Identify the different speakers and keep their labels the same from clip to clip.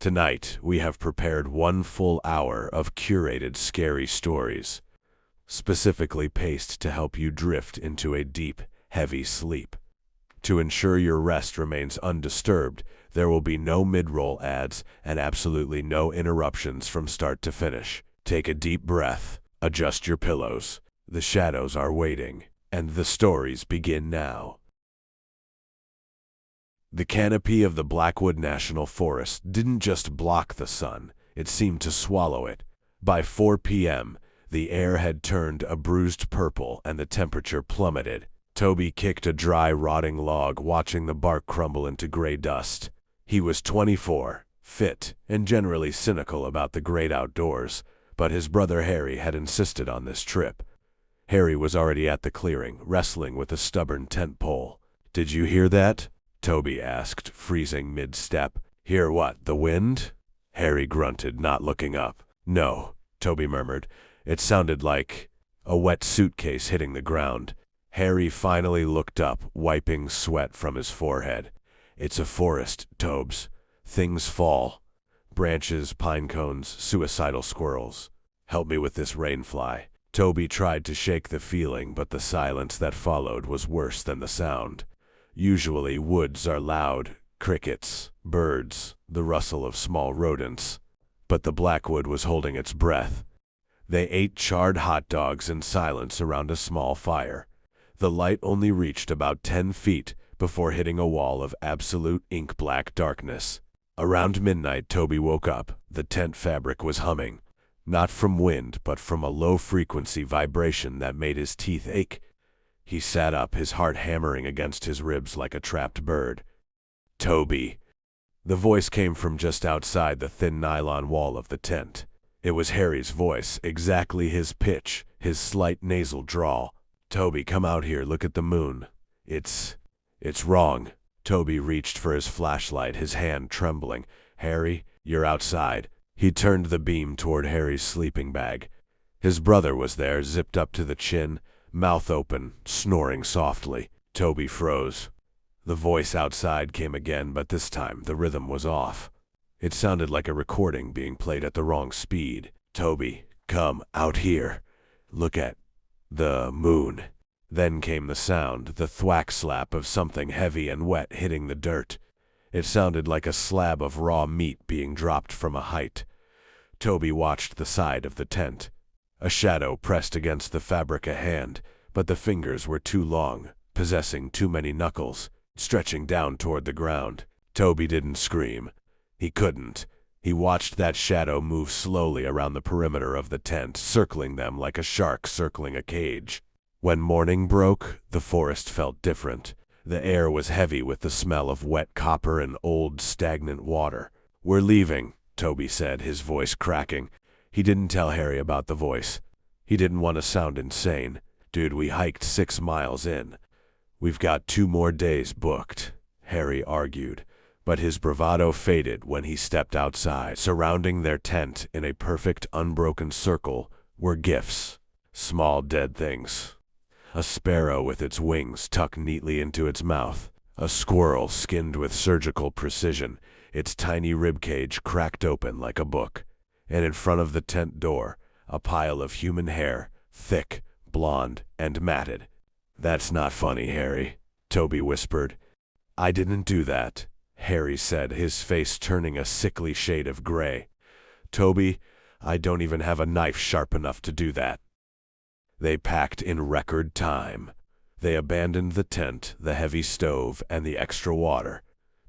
Speaker 1: Tonight, we have prepared 1 full hour of curated scary stories, specifically paced to help you drift into a deep, heavy sleep. To ensure your rest remains undisturbed, there will be no mid-roll ads and absolutely no interruptions from start to finish. Take a deep breath, adjust your pillows. The shadows are waiting, and the stories begin now. The canopy of the Blackwood National Forest didn't just block the sun, it seemed to swallow it. By 4 p.m., the air had turned a bruised purple and the temperature plummeted. Toby kicked a dry, rotting log, watching the bark crumble into gray dust. He was 24, fit, and generally cynical about the great outdoors, but his brother Harry had insisted on this trip. Harry was already at the clearing, wrestling with a stubborn tent pole. "Did you hear that?" Toby asked, freezing mid-step. "Hear what, the wind?" Harry grunted, not looking up. "No," Toby murmured. "It sounded like a wet suitcase hitting the ground." Harry finally looked up, wiping sweat from his forehead. "It's a forest, Tobes. Things fall. Branches, pine cones, suicidal squirrels. Help me with this rainfly." Toby tried to shake the feeling, but the silence that followed was worse than the sound. Usually woods are loud, crickets, birds, the rustle of small rodents. But the Blackwood was holding its breath. They ate charred hot dogs in silence around a small fire. The light only reached about 10 feet before hitting a wall of absolute ink-black darkness. Around midnight, Toby woke up. The tent fabric was humming, not from wind, but from a low-frequency vibration that made his teeth ache. He sat up, his heart hammering against his ribs like a trapped bird. "Toby." The voice came from just outside the thin nylon wall of the tent. It was Harry's voice, exactly his pitch, his slight nasal drawl. "Toby, come out here, look at the moon. It's wrong." Toby reached for his flashlight, his hand trembling. "Harry, you're outside." He turned the beam toward Harry's sleeping bag. His brother was there, zipped up to the chin, mouth open, snoring softly. Toby froze. The voice outside came again, but this time the rhythm was off. It sounded like a recording being played at the wrong speed. "Toby, come out here. Look at the moon." Then came the sound, the thwack slap of something heavy and wet hitting the dirt. It sounded like a slab of raw meat being dropped from a height. Toby watched the side of the tent. A shadow pressed against the fabric a hand, but the fingers were too long, possessing too many knuckles, stretching down toward the ground. Toby didn't scream. He couldn't. He watched that shadow move slowly around the perimeter of the tent, circling them like a shark circling a cage. When morning broke, the forest felt different. The air was heavy with the smell of wet copper and old, stagnant water. "We're leaving," Toby said, his voice cracking. He didn't tell Harry about the voice. He didn't want to sound insane. "Dude, we hiked 6 miles in. We've got 2 more days booked," Harry argued. But his bravado faded when he stepped outside. Surrounding their tent in a perfect, unbroken circle were gifts. Small dead things. A sparrow with its wings tucked neatly into its mouth. A squirrel skinned with surgical precision, its tiny ribcage cracked open like a book. And in front of the tent door, a pile of human hair, thick, blonde, and matted. "That's not funny, Harry," Toby whispered. "I didn't do that," Harry said, his face turning a sickly shade of gray. "Toby, I don't even have a knife sharp enough to do that." They packed in record time. They abandoned the tent, the heavy stove, and the extra water.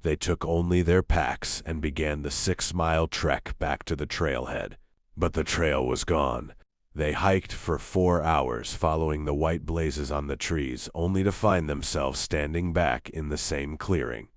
Speaker 1: They took only their packs and began the 6-mile trek back to the trailhead. But the trail was gone. They hiked for 4 hours, following the white blazes on the trees, only to find themselves standing back in the same clearing.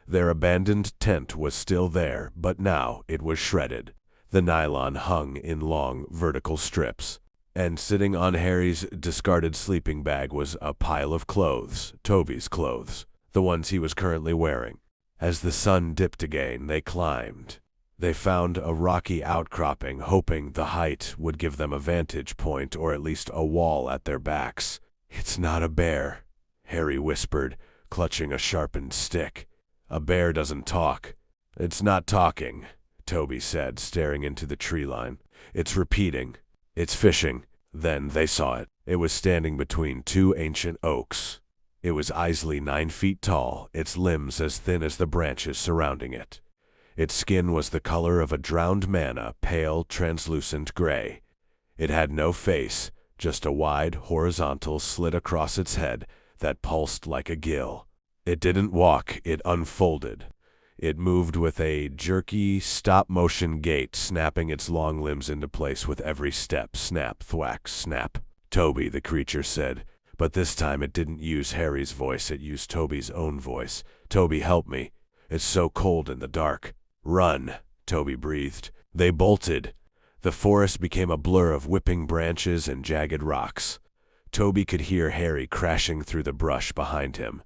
Speaker 1: Their abandoned tent was still there, but now it was shredded. The nylon hung in long, vertical strips. And sitting on Harry's discarded sleeping bag was a pile of clothes, Toby's clothes, the ones he was currently wearing. As the sun dipped again, they climbed. They found a rocky outcropping, hoping the height would give them a vantage point or at least a wall at their backs. "It's not a bear," Harry whispered, clutching a sharpened stick. "A bear doesn't talk." "It's not talking," Toby said, staring into the tree line. It's repeating. It's fishing. Then they saw it. It was standing between two ancient oaks. It was easily 9 feet tall, its limbs as thin as the branches surrounding it. Its skin was the color of a drowned manna, pale, translucent gray. It had no face, just a wide, horizontal slit across its head that pulsed like a gill. It didn't walk, it unfolded. It moved with a jerky, stop-motion gait, snapping its long limbs into place with every step. Snap, thwack, snap. Toby, the creature said, but this time it didn't use Harry's voice, it used Toby's own voice. Toby, help me. It's so cold in the dark. Run, Toby breathed. They bolted. The forest became a blur of whipping branches and jagged rocks. Toby could hear Harry crashing through the brush behind him.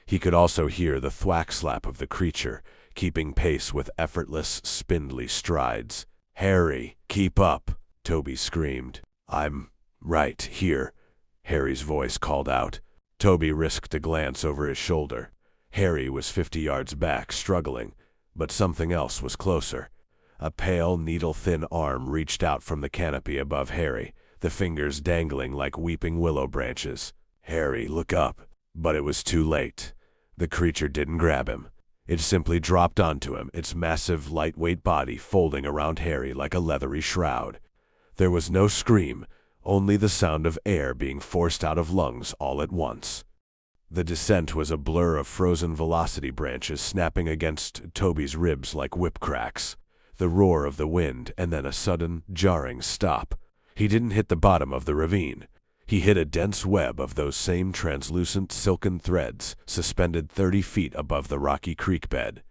Speaker 1: He could also hear the thwack slap of the creature, keeping pace with effortless, spindly strides. Harry, keep up, Toby screamed. I'm right here, Harry's voice called out. Toby risked a glance over his shoulder. Harry was 50 yards back, struggling, but something else was closer. A pale, needle-thin arm reached out from the canopy above Harry, the fingers dangling like weeping willow branches. Harry, look up. But it was too late. The creature didn't grab him. It simply dropped onto him, its massive, lightweight body folding around Harry like a leathery shroud. There was no scream, only the sound of air being forced out of lungs all at once. The descent was a blur of frozen velocity branches snapping against Toby's ribs like whip cracks, the roar of the wind, and then a sudden, jarring stop. He didn't hit the bottom of the ravine. He hit a dense web of those same translucent silken threads, suspended 30 feet above the rocky creek bed.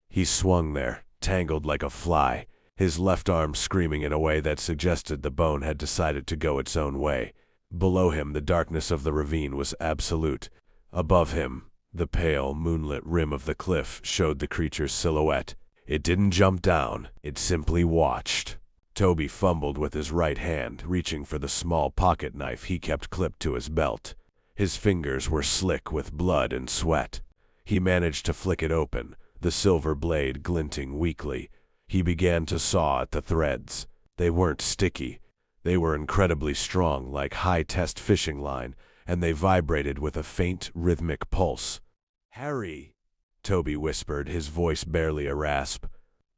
Speaker 1: He swung there, tangled like a fly, his left arm screaming in a way that suggested the bone had decided to go its own way. Below him, the darkness of the ravine was absolute. Above him, the pale, moonlit rim of the cliff showed the creature's silhouette. It didn't jump down, it simply watched. Toby fumbled with his right hand, reaching for the small pocket knife he kept clipped to his belt. His fingers were slick with blood and sweat. He managed to flick it open, the silver blade glinting weakly. He began to saw at the threads. They weren't sticky. They were incredibly strong, like high-test fishing line, and they vibrated with a faint, rhythmic pulse. "Harry," Toby whispered, his voice barely a rasp.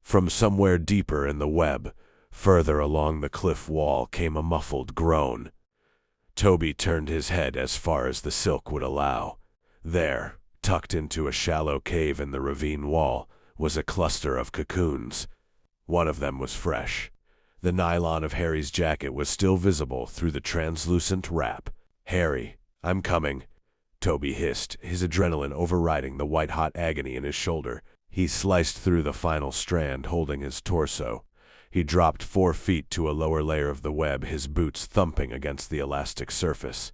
Speaker 1: From somewhere deeper in the web, further along the cliff wall, came a muffled groan. Toby turned his head as far as the silk would allow. There, tucked into a shallow cave in the ravine wall, was a cluster of cocoons. One of them was fresh. The nylon of Harry's jacket was still visible through the translucent wrap. "Harry, I'm coming," Toby hissed, his adrenaline overriding the white-hot agony in his shoulder. He sliced through the final strand, holding his torso. He dropped 4 feet to a lower layer of the web, his boots thumping against the elastic surface.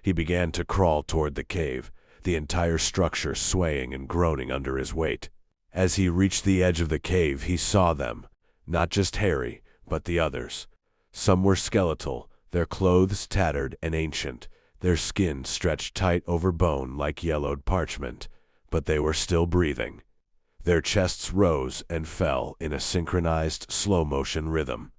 Speaker 1: He began to crawl toward the cave, the entire structure swaying and groaning under his weight. As he reached the edge of the cave, he saw them. Not just Harry, but the others. Some were skeletal, their clothes tattered and ancient, their skin stretched tight over bone like yellowed parchment, but they were still breathing. Their chests rose and fell in a synchronized, slow-motion rhythm.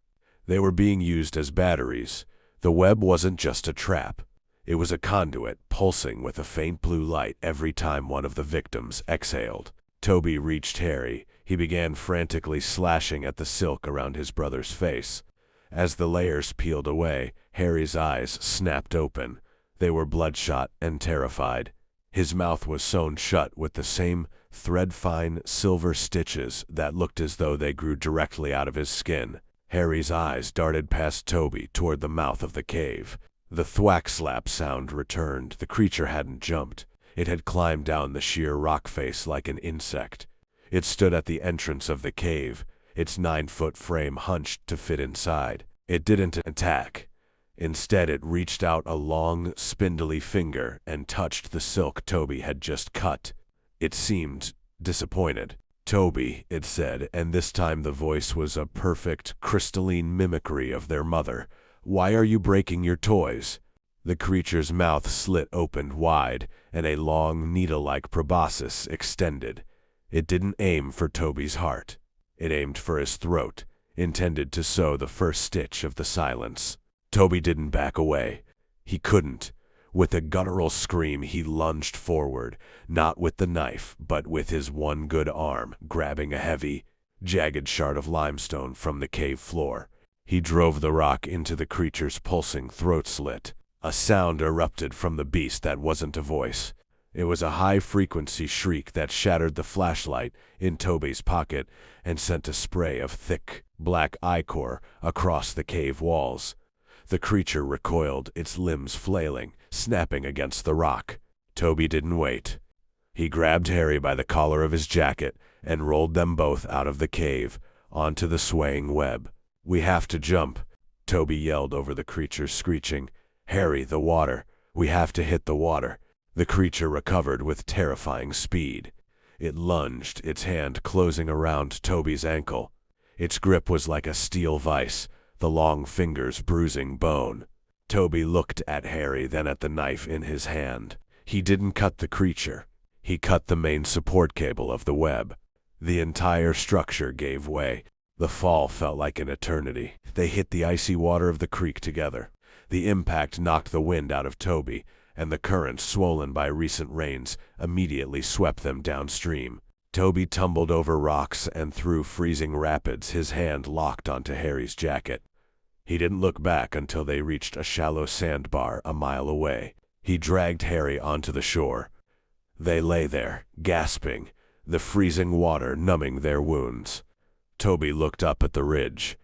Speaker 1: They were being used as batteries. The web wasn't just a trap. It was a conduit, pulsing with a faint blue light every time one of the victims exhaled. Toby reached Harry. He began frantically slashing at the silk around his brother's face. As the layers peeled away, Harry's eyes snapped open. They were bloodshot and terrified. His mouth was sewn shut with the same thread-fine silver stitches that looked as though they grew directly out of his skin. Harry's eyes darted past Toby toward the mouth of the cave. The thwack slap sound returned. The creature hadn't jumped. It had climbed down the sheer rock face like an insect. It stood at the entrance of the cave, its 9-foot frame hunched to fit inside. It didn't attack. Instead, it reached out a long, spindly finger and touched the silk Toby had just cut. It seemed disappointed. "Toby," it said, and this time the voice was a perfect, crystalline mimicry of their mother. "Why are you breaking your toys?" The creature's mouth slit opened wide, and a long, needle-like proboscis extended. It didn't aim for Toby's heart. It aimed for his throat, intended to sew the first stitch of the silence. Toby didn't back away. He couldn't. With a guttural scream, he lunged forward, not with the knife, but with his one good arm, grabbing a heavy, jagged shard of limestone from the cave floor. He drove the rock into the creature's pulsing throat slit. A sound erupted from the beast that wasn't a voice. It was a high-frequency shriek that shattered the flashlight in Toby's pocket and sent a spray of thick, black ichor across the cave walls. The creature recoiled, its limbs flailing, snapping against the rock. Toby didn't wait. He grabbed Harry by the collar of his jacket and rolled them both out of the cave, onto the swaying web. "We have to jump," Toby yelled over the creature's screeching. "Harry, the water. We have to hit the water." The creature recovered with terrifying speed. It lunged, its hand closing around Toby's ankle. Its grip was like a steel vise, the long fingers bruising bone. Toby looked at Harry, then at the knife in his hand. He didn't cut the creature. He cut the main support cable of the web. The entire structure gave way. The fall felt like an eternity. They hit the icy water of the creek together. The impact knocked the wind out of Toby, and the current, swollen by recent rains, immediately swept them downstream. Toby tumbled over rocks and through freezing rapids, his hand locked onto Harry's jacket. He didn't look back until they reached a shallow sandbar a mile away. He dragged Harry onto the shore. They lay there, gasping, the freezing water numbing their wounds. Toby looked up at the ridge.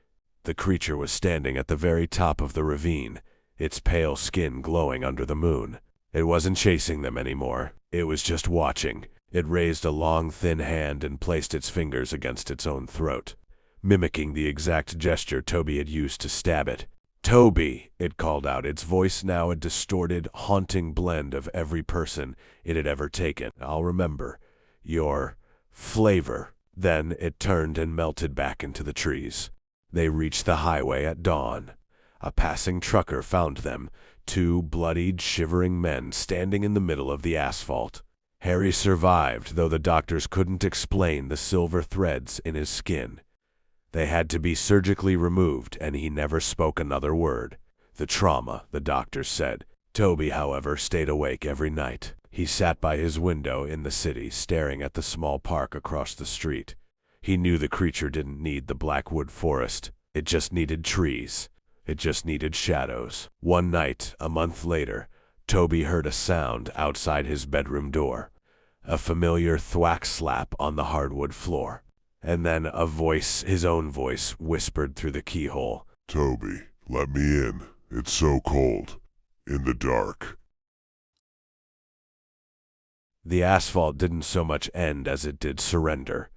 Speaker 1: The creature was standing at the very top of the ravine, its pale skin glowing under the moon. It wasn't chasing them anymore. It was just watching. It raised a long, thin hand and placed its fingers against its own throat, mimicking the exact gesture Toby had used to stab it. "Toby!" it called out, its voice now a distorted, haunting blend of every person it had ever taken. "I'll remember your flavor." Then it turned and melted back into the trees. They reached the highway at dawn. A passing trucker found them, two bloodied, shivering men standing in the middle of the asphalt. Harry survived, though the doctors couldn't explain the silver threads in his skin. They had to be surgically removed, and he never spoke another word. The trauma, the doctors said. Toby, however, stayed awake every night. He sat by his window in the city, staring at the small park across the street. He knew the creature didn't need the Blackwood forest. It just needed trees. It just needed shadows. One night, a month later, Toby heard a sound outside his bedroom door. A familiar thwack slap on the hardwood floor. And then a voice, his own voice, whispered through the keyhole.
Speaker 2: "Toby, let me in. It's so cold. In the dark."
Speaker 1: The asphalt didn't so much end as it did surrender.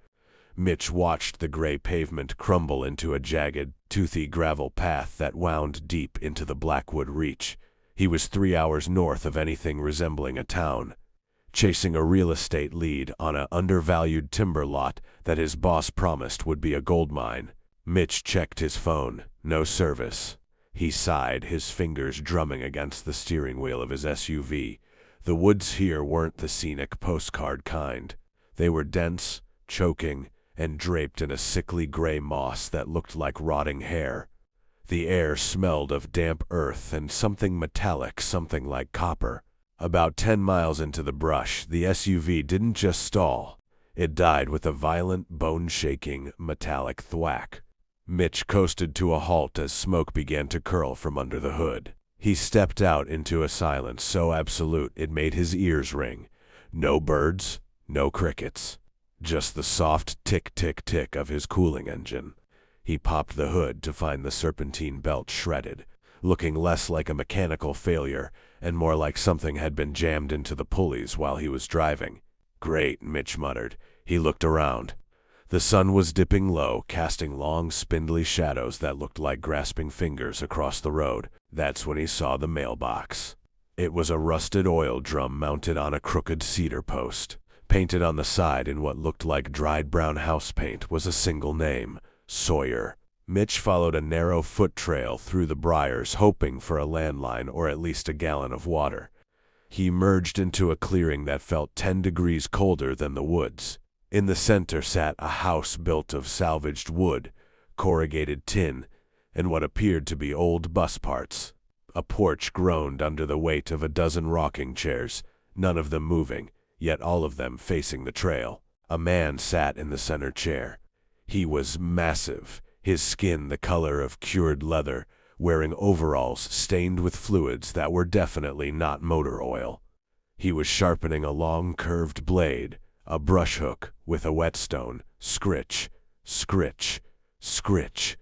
Speaker 1: Mitch watched the gray pavement crumble into a jagged, toothy gravel path that wound deep into the Blackwood Reach. He was 3 hours north of anything resembling a town, chasing a real estate lead on an undervalued timber lot that his boss promised would be a gold mine. Mitch checked his phone. No service. He sighed, his fingers drumming against the steering wheel of his SUV. The woods here weren't the scenic postcard kind. They were dense, choking, and draped in a sickly gray moss that looked like rotting hair. The air smelled of damp earth and something metallic, something like copper. About 10 miles into the brush, the SUV didn't just stall. It died with a violent, bone-shaking, metallic thwack. Mitch coasted to a halt as smoke began to curl from under the hood. He stepped out into a silence so absolute it made his ears ring. No birds, no crickets. Just the soft tick-tick-tick of his cooling engine. He popped the hood to find the serpentine belt shredded, looking less like a mechanical failure and more like something had been jammed into the pulleys while he was driving. "Great," Mitch muttered. He looked around. The sun was dipping low, casting long, spindly shadows that looked like grasping fingers across the road. That's when he saw the mailbox. It was a rusted oil drum mounted on a crooked cedar post. Painted on the side in what looked like dried brown house paint was a single name, Sawyer. Mitch followed a narrow foot trail through the briars, hoping for a landline or at least a gallon of water. He emerged into a clearing that felt 10 degrees colder than the woods. In the center sat a house built of salvaged wood, corrugated tin, and what appeared to be old bus parts. A porch groaned under the weight of a dozen rocking chairs, none of them moving, yet all of them facing the trail. A man sat in the center chair. He was massive, his skin the color of cured leather, wearing overalls stained with fluids that were definitely not motor oil. He was sharpening a long curved blade, a brush hook with a whetstone. Scritch, scritch, scritch.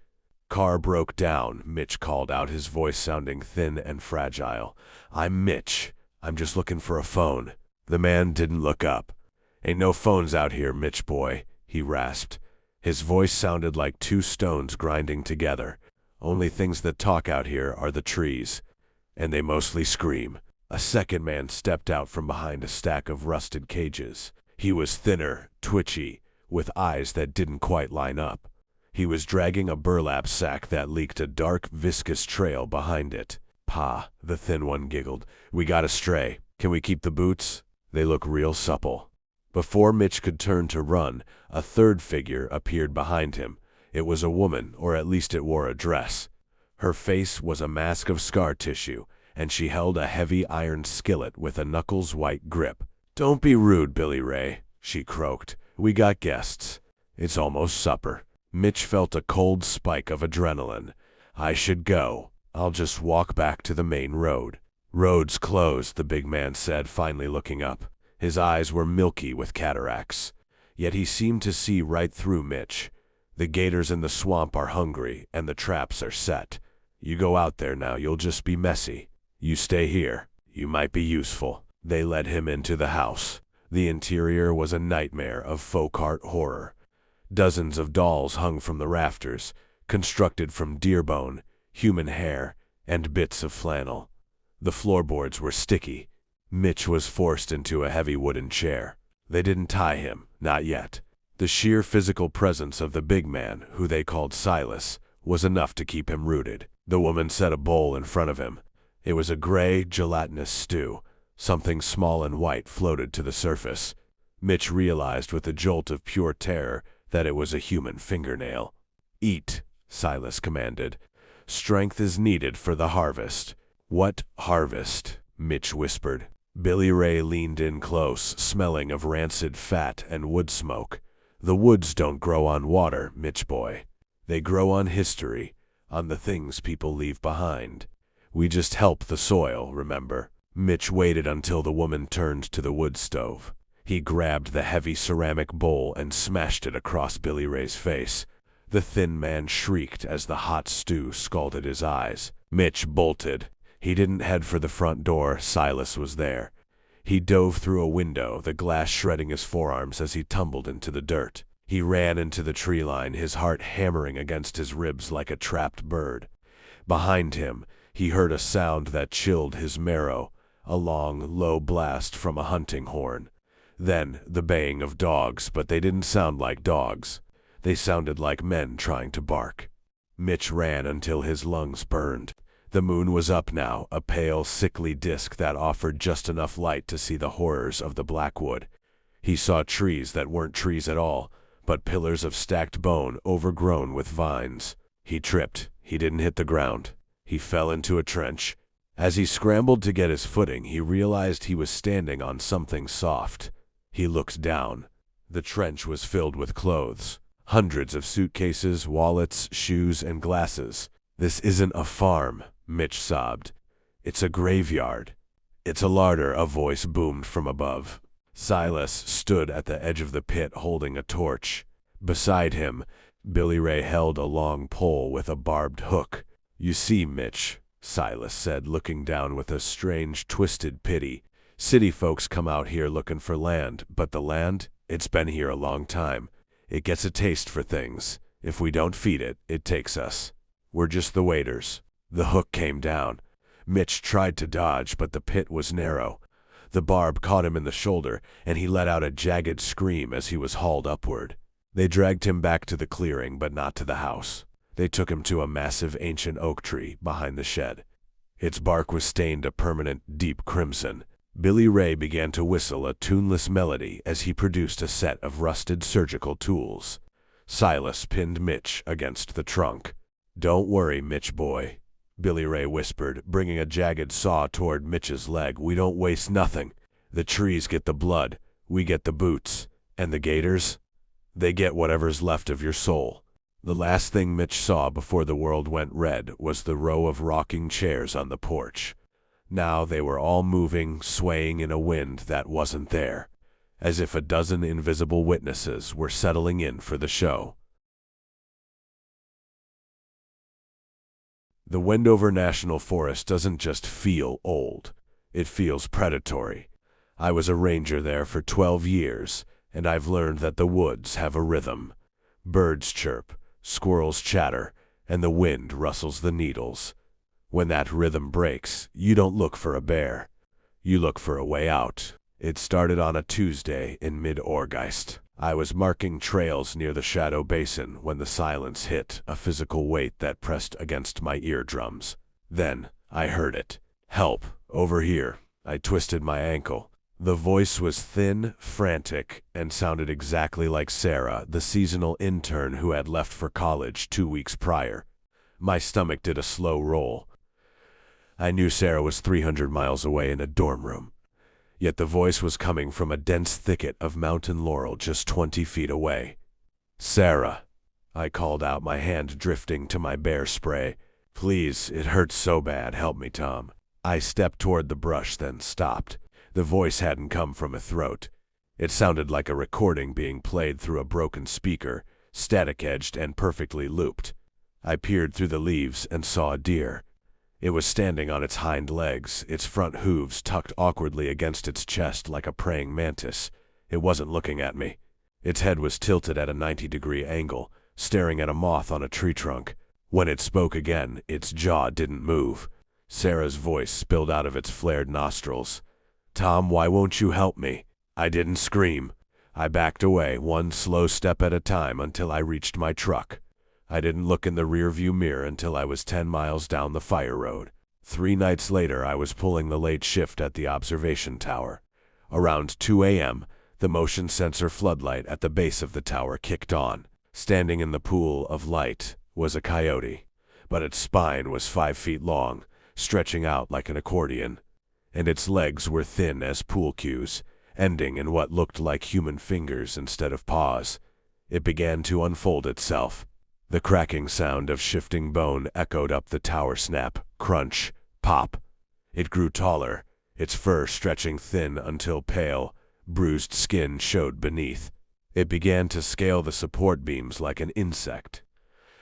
Speaker 1: Car broke down, Mitch called out, his voice sounding thin and fragile. "I'm Mitch. I'm just looking for a phone." The man didn't look up. "Ain't no phones out here, Mitch boy," he rasped. His voice sounded like two stones grinding together. "Only things that talk out here are the trees, and they mostly scream." A second man stepped out from behind a stack of rusted cages. He was thinner, twitchy, with eyes that didn't quite line up. He was dragging a burlap sack that leaked a dark, viscous trail behind it. "Pa," the thin one giggled, "we got a stray. Can we keep the boots? They look real supple." Before Mitch could turn to run, a third figure appeared behind him. It was a woman, or at least it wore a dress. Her face was a mask of scar tissue, and she held a heavy iron skillet with a knuckles-white grip. "Don't be rude, Billy Ray," she croaked. "We got guests. It's almost supper." Mitch felt a cold spike of adrenaline. "I should go. I'll just walk back to the main road." "Road's closed," the big man said, finally looking up. His eyes were milky with cataracts. Yet he seemed to see right through Mitch. "The gators in the swamp are hungry, and the traps are set. You go out there now, you'll just be messy. You stay here. You might be useful." They led him into the house. The interior was a nightmare of folk art horror. Dozens of dolls hung from the rafters, constructed from deer bone, human hair, and bits of flannel. The floorboards were sticky. Mitch was forced into a heavy wooden chair. They didn't tie him, not yet. The sheer physical presence of the big man, who they called Silas, was enough to keep him rooted. The woman set a bowl in front of him. It was a gray, gelatinous stew. Something small and white floated to the surface. Mitch realized with a jolt of pure terror that it was a human fingernail. "Eat," Silas commanded. "Strength is needed for the harvest." "What harvest?" Mitch whispered. Billy Ray leaned in close, smelling of rancid fat and wood smoke. "The woods don't grow on water, Mitch boy. They grow on history, on the things people leave behind. We just help the soil, remember?" Mitch waited until the woman turned to the wood stove. He grabbed the heavy ceramic bowl and smashed it across Billy Ray's face. The thin man shrieked as the hot stew scalded his eyes. Mitch bolted. He didn't head for the front door. Silas was there. He dove through a window, the glass shredding his forearms as he tumbled into the dirt. He ran into the tree line, his heart hammering against his ribs like a trapped bird. Behind him, he heard a sound that chilled his marrow, a long, low blast from a hunting horn. Then the baying of dogs, but they didn't sound like dogs. They sounded like men trying to bark. Mitch ran until his lungs burned. The moon was up now, a pale, sickly disk that offered just enough light to see the horrors of the Blackwood. He saw trees that weren't trees at all, but pillars of stacked bone overgrown with vines. He tripped. He didn't hit the ground. He fell into a trench. As he scrambled to get his footing, he realized he was standing on something soft. He looked down. The trench was filled with clothes. Hundreds of suitcases, wallets, shoes, and glasses. "This isn't a farm," Mitch sobbed. "It's a graveyard." "It's a larder," a voice boomed from above. Silas stood at the edge of the pit holding a torch. Beside him, Billy Ray held a long pole with a barbed hook. "You see, Mitch," Silas said, looking down with a strange, twisted pity. "City folks come out here looking for land, but the land, it's been here a long time. It gets a taste for things. If we don't feed it, it takes us. We're just the waiters." The hook came down. Mitch tried to dodge, but the pit was narrow. The barb caught him in the shoulder, and he let out a jagged scream as he was hauled upward. They dragged him back to the clearing, but not to the house. They took him to a massive ancient oak tree behind the shed. Its bark was stained a permanent, deep crimson. Billy Ray began to whistle a tuneless melody as he produced a set of rusted surgical tools. Silas pinned Mitch against the trunk. "Don't worry, Mitch boy," Billy Ray whispered, bringing a jagged saw toward Mitch's leg. "We don't waste nothing. The trees get the blood, we get the boots. And the gators? They get whatever's left of your soul." The last thing Mitch saw before the world went red was the row of rocking chairs on the porch. Now they were all moving, swaying in a wind that wasn't there, as if a dozen invisible witnesses were settling in for the show. The Wendover National Forest doesn't just feel old, it feels predatory. I was a ranger there for 12 years, and I've learned that the woods have a rhythm. Birds chirp, squirrels chatter, and the wind rustles the needles. When that rhythm breaks, you don't look for a bear. You look for a way out. It started on a Tuesday in mid-August. I was marking trails near the Shadow Basin when the silence hit, a physical weight that pressed against my eardrums. Then I heard it. "Help, over here." I twisted my ankle. The voice was thin, frantic, and sounded exactly like Sarah, the seasonal intern who had left for college 2 weeks prior. My stomach did a slow roll. I knew Sarah was 300 miles away in a dorm room. Yet the voice was coming from a dense thicket of mountain laurel just 20 feet away. "Sarah," I called out, my hand drifting to my bear spray. "Please, it hurts so bad. Help me, Tom." I stepped toward the brush, then stopped. The voice hadn't come from a throat. It sounded like a recording being played through a broken speaker, static-edged and perfectly looped. I peered through the leaves and saw a deer. It was standing on its hind legs, its front hooves tucked awkwardly against its chest like a praying mantis. It wasn't looking at me. Its head was tilted at a 90-degree angle, staring at a moth on a tree trunk. When it spoke again, its jaw didn't move. Sarah's voice spilled out of its flared nostrils. "Tom, why won't you help me?" I didn't scream. I backed away, one slow step at a time, until I reached my truck. I didn't look in the rearview mirror until I was 10 miles down the fire road. 3 nights later, I was pulling the late shift at the observation tower. Around 2 a.m., the motion sensor floodlight at the base of the tower kicked on. Standing in the pool of light was a coyote, but its spine was 5 feet long, stretching out like an accordion, and its legs were thin as pool cues, ending in what looked like human fingers instead of paws. It began to unfold itself. The cracking sound of shifting bone echoed up the tower. Snap, crunch, pop. It grew taller, its fur stretching thin until pale, bruised skin showed beneath. It began to scale the support beams like an insect.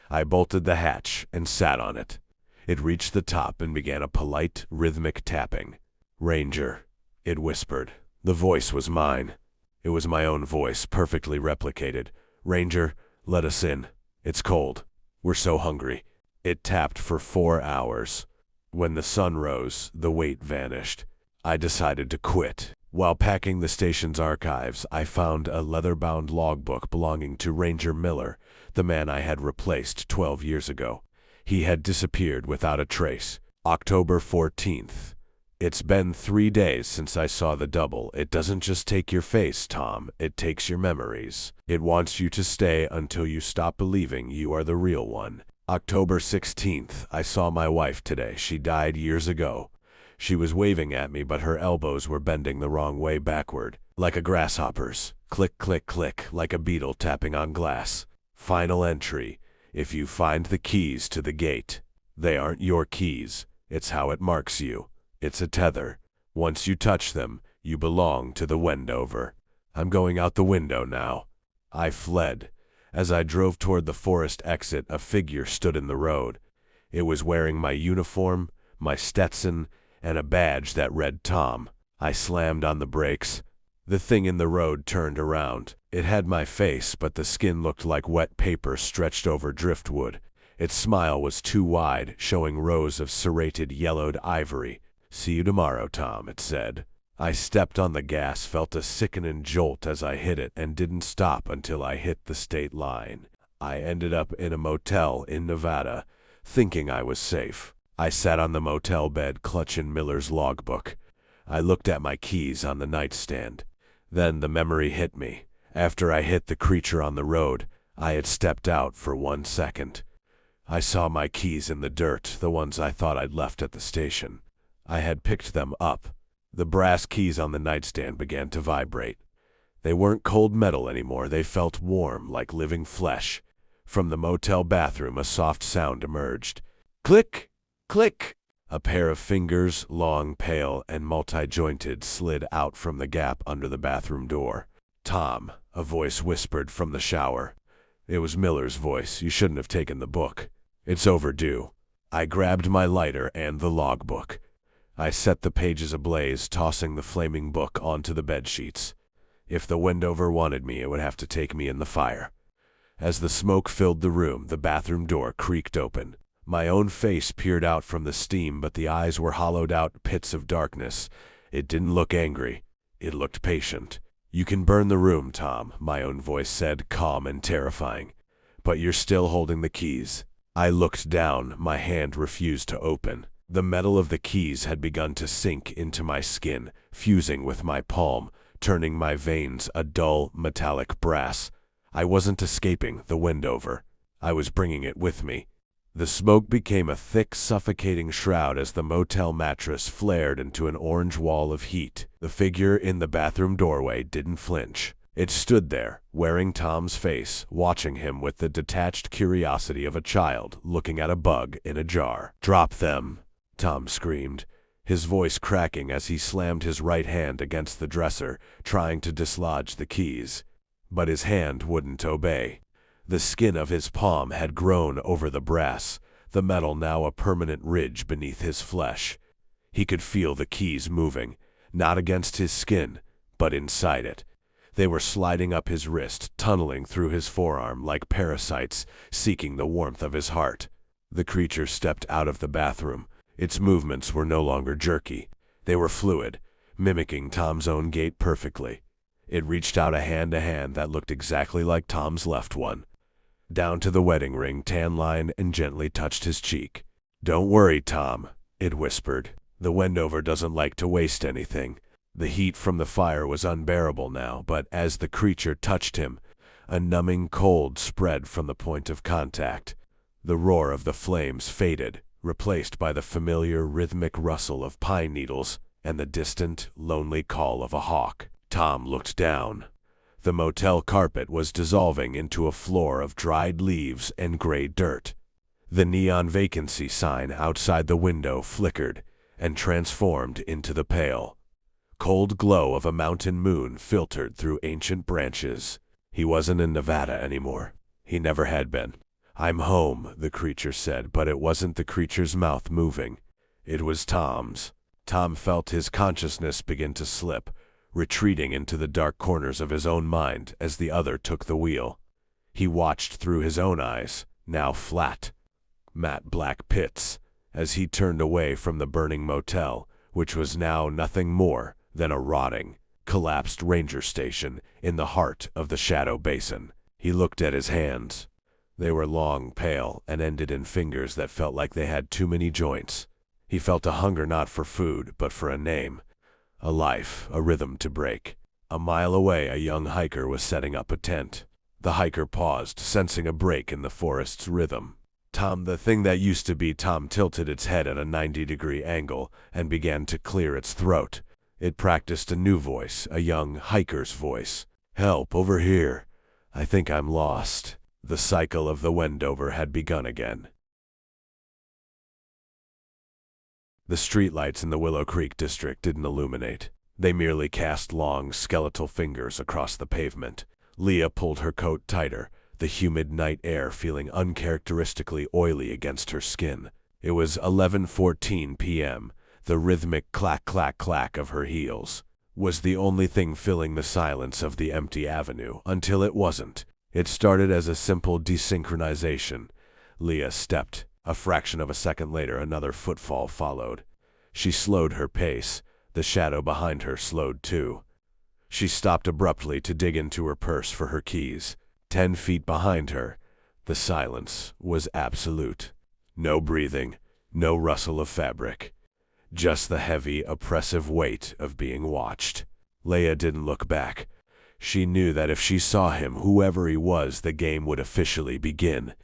Speaker 1: I bolted the hatch and sat on it. It reached the top and began a polite, rhythmic tapping. "Ranger," it whispered. The voice was mine. It was my own voice, perfectly replicated. "Ranger, let us in. It's cold. We're so hungry." It tapped for 4 hours. When the sun rose, the weight vanished. I decided to quit. While packing the station's archives, I found a leather-bound logbook belonging to Ranger Miller, the man I had replaced 12 years ago. He had disappeared without a trace. October 14th. "It's been 3 days since I saw the double. It doesn't just take your face, Tom. It takes your memories. It wants you to stay until you stop believing you are the real one." October 16th. I saw my wife today. She died years ago. She was waving at me, but her elbows were bending the wrong way backward, like a grasshopper's. Click, click, click, like a beetle tapping on glass. Final entry. If you find the keys to the gate, they aren't your keys. It's how it marks you. It's a tether. Once you touch them, you belong to the Wendover. I'm going out the window now. I fled. As I drove toward the forest exit, a figure stood in the road. It was wearing my uniform, my Stetson, and a badge that read Tom. I slammed on the brakes. The thing in the road turned around. It had my face, but the skin looked like wet paper stretched over driftwood. Its smile was too wide, showing rows of serrated yellowed ivory. "See you tomorrow, Tom," it said. I stepped on the gas, felt a sickening jolt as I hit it, and didn't stop until I hit the state line. I ended up in a motel in Nevada, thinking I was safe. I sat on the motel bed, clutching Miller's logbook. I looked at my keys on the nightstand. Then the memory hit me. After I hit the creature on the road, I had stepped out for 1 second. I saw my keys in the dirt, the ones I thought I'd left at the station. I had picked them up. The brass keys on the nightstand began to vibrate. They weren't cold metal anymore, they felt warm, like living flesh. From the motel bathroom, a soft sound emerged. Click! Click! A pair of fingers, long, pale, and multi-jointed, slid out from the gap under the bathroom door. Tom, a voice whispered from the shower. It was Miller's voice. You shouldn't have taken the book. It's overdue. I grabbed my lighter and the logbook. I set the pages ablaze, tossing the flaming book onto the bedsheets. If the Wendover wanted me, it would have to take me in the fire. As the smoke filled the room, the bathroom door creaked open. My own face peered out from the steam, but the eyes were hollowed-out pits of darkness. It didn't look angry. It looked patient. You can burn the room, Tom, my own voice said, calm and terrifying. But you're still holding the keys. I looked down. My hand refused to open. The metal of the keys had begun to sink into my skin, fusing with my palm, turning my veins a dull, metallic brass. I wasn't escaping the Wendover. I was bringing it with me. The smoke became a thick, suffocating shroud as the motel mattress flared into an orange wall of heat. The figure in the bathroom doorway didn't flinch. It stood there, wearing Tom's face, watching him with the detached curiosity of a child looking at a bug in a jar. "Drop them," Tom screamed, his voice cracking as he slammed his right hand against the dresser, trying to dislodge the keys. But his hand wouldn't obey. The skin of his palm had grown over the brass, the metal now a permanent ridge beneath his flesh. He could feel the keys moving, not against his skin, but inside it. They were sliding up his wrist, tunneling through his forearm like parasites, seeking the warmth of his heart. The creature stepped out of the bathroom. Its movements were no longer jerky. They were fluid, mimicking Tom's own gait perfectly. It reached out a hand that looked exactly like Tom's left one. Down to the wedding ring, tan line, and gently touched his cheek. "Don't worry, Tom," it whispered. "The Wendover doesn't like to waste anything." The heat from the fire was unbearable now, but as the creature touched him, a numbing cold spread from the point of contact. The roar of the flames faded, replaced by the familiar rhythmic rustle of pine needles and the distant, lonely call of a hawk. Tom looked down. The motel carpet was dissolving into a floor of dried leaves and gray dirt. The neon vacancy sign outside the window flickered and transformed into the pale, cold glow of a mountain moon filtered through ancient branches. He wasn't in Nevada anymore. He never had been. "I'm home," the creature said, but it wasn't the creature's mouth moving. It was Tom's. Tom felt his consciousness begin to slip, retreating into the dark corners of his own mind as the other took the wheel. He watched through his own eyes, now flat, matte black pits, as he turned away from the burning motel, which was now nothing more than a rotting, collapsed ranger station in the heart of the Shadow Basin. He looked at his hands. They were long, pale, and ended in fingers that felt like they had too many joints. He felt a hunger not for food, but for a name. A life, a rhythm to break. A mile away, a young hiker was setting up a tent. The hiker paused, sensing a break in the forest's rhythm. Tom, the thing that used to be Tom, tilted its head at a 90-degree angle and began to clear its throat. It practiced a new voice, a young hiker's voice. "Help, over here. I think I'm lost." The cycle of the Wendover had begun again. The streetlights in the Willow Creek district didn't illuminate. They merely cast long, skeletal fingers across the pavement. Leah pulled her coat tighter, the humid night air feeling uncharacteristically oily against her skin. It was 11:14 p.m. The rhythmic clack-clack-clack of her heels was the only thing filling the silence of the empty avenue, until it wasn't. It started as a simple desynchronization. Leah stepped. A fraction of a second later, another footfall followed. She slowed her pace. The shadow behind her slowed too. She stopped abruptly to dig into her purse for her keys. 10 feet behind her, the silence was absolute. No breathing, no rustle of fabric. just the heavy, oppressive weight of being watched. Leia didn't look back. She knew that if she saw him, whoever he was, the game would officially begin.